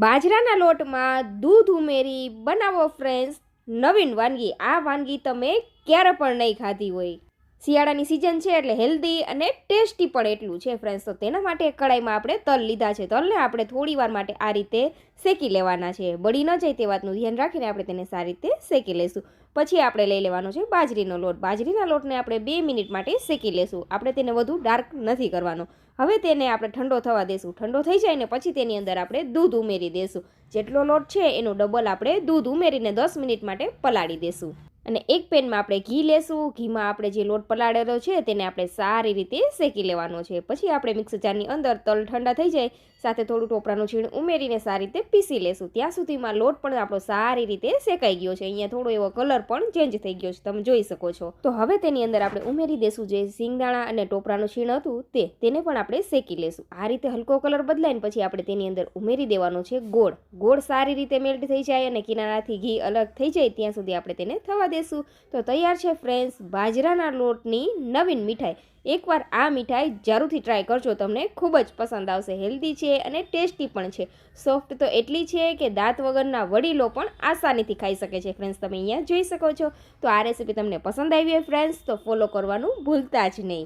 બાજરાના લોટમાં દૂધ ઉમેરી બનાવો ફ્રેન્ડ્સ નવીન વાનગી. આ વાનગી તમે ક્યારે પણ નહીં ખાધી હોય. શિયાળાની સિઝન છે એટલે હેલ્ધી અને ટેસ્ટી પણ એટલું છે ફ્રેન્ડ્સ. તો તેના માટે કડાઈમાં આપણે તલ લીધા છે. તલને આપણે થોડી વાર માટે આ રીતે શેકી લેવાના છે. બળી ન જાય તે વાતનું ધ્યાન રાખીને આપણે તેને સારી રીતે શેકી લઈશું. પછી આપણે લઈ લેવાનો છે બાજરીનો લોટ. બાજરીના લોટને આપણે 2 મિનિટ માટે શેકી લેશું. આપણે તેને વધુ ડાર્ક નથી કરવાનો. હવે તેને આપણે ઠંડો થવા દેશું. ઠંડો થઈ જાય ને પછી તેની અંદર આપણે દૂધ ઉમેરી દેશું. જેટલો લોટ છે એનો ડબલ આપણે દૂધ ઉમેરીને 10 મિનિટ માટે પલાળી દેશું. અને એક પેનમાં આપણે ઘી લેશું. ઘીમાં આપણે જે લોટ પલાળેલો છે તેને આપણે સારી રીતે શેકી લેવાનો છે. પછી આપણે મિક્સર જારની અંદર તલ ઠંડા થઈ જાય સાથે થોડું ટોપરાનું છીણ ઉમેરીને સારી રીતે પીસી લેશું. ત્યાં સુધીમાં લોટ પણ આપણો સારી રીતે શેકાઈ ગયો છે. અહીંયા થોડો એવો કલર પણ ચેન્જ થઈ ગયો છે, તમે જોઈ શકો છો. તો હવે તેની અંદર આપણે ઉમેરી દેશું જે સિંગદાણા અને ટોપરાનું છીણ હતું તેને પણ આપણે શેકી લેશું. આ રીતે હલકો કલર બદલાય ને પછી આપણે તેની અંદર ઉમેરી દેવાનો છે ગોળ. ગોળ સારી રીતે મેલ્ટ થઈ જાય અને કિનારાથી ઘી અલગ થઈ જાય ત્યાં સુધી આપણે તેને થવા દેશું. તો તૈયાર છે ફ્રેન્ડ્સ બાજરાના લોટની નવીન મીઠાઈ. એકવાર આ મીઠાઈ જરૂરથી ટ્રાય કરજો, તમને ખૂબ જ પસંદ આવશે. હેલ્ધી છે અને ટેસ્ટી પણ છે. સોફ્ટ તો એટલી છે કે દાંત વગરના વડીલો પણ આસાનીથી ખાઈ શકે છે ફ્રેન્ડ્સ. તમે અહીંયા જોઈ શકો છો. તો આ રેસીપી તમને પસંદ આવી હોય ફ્રેન્ડ્સ તો ફોલો કરવાનું ભૂલતા જ નહીં.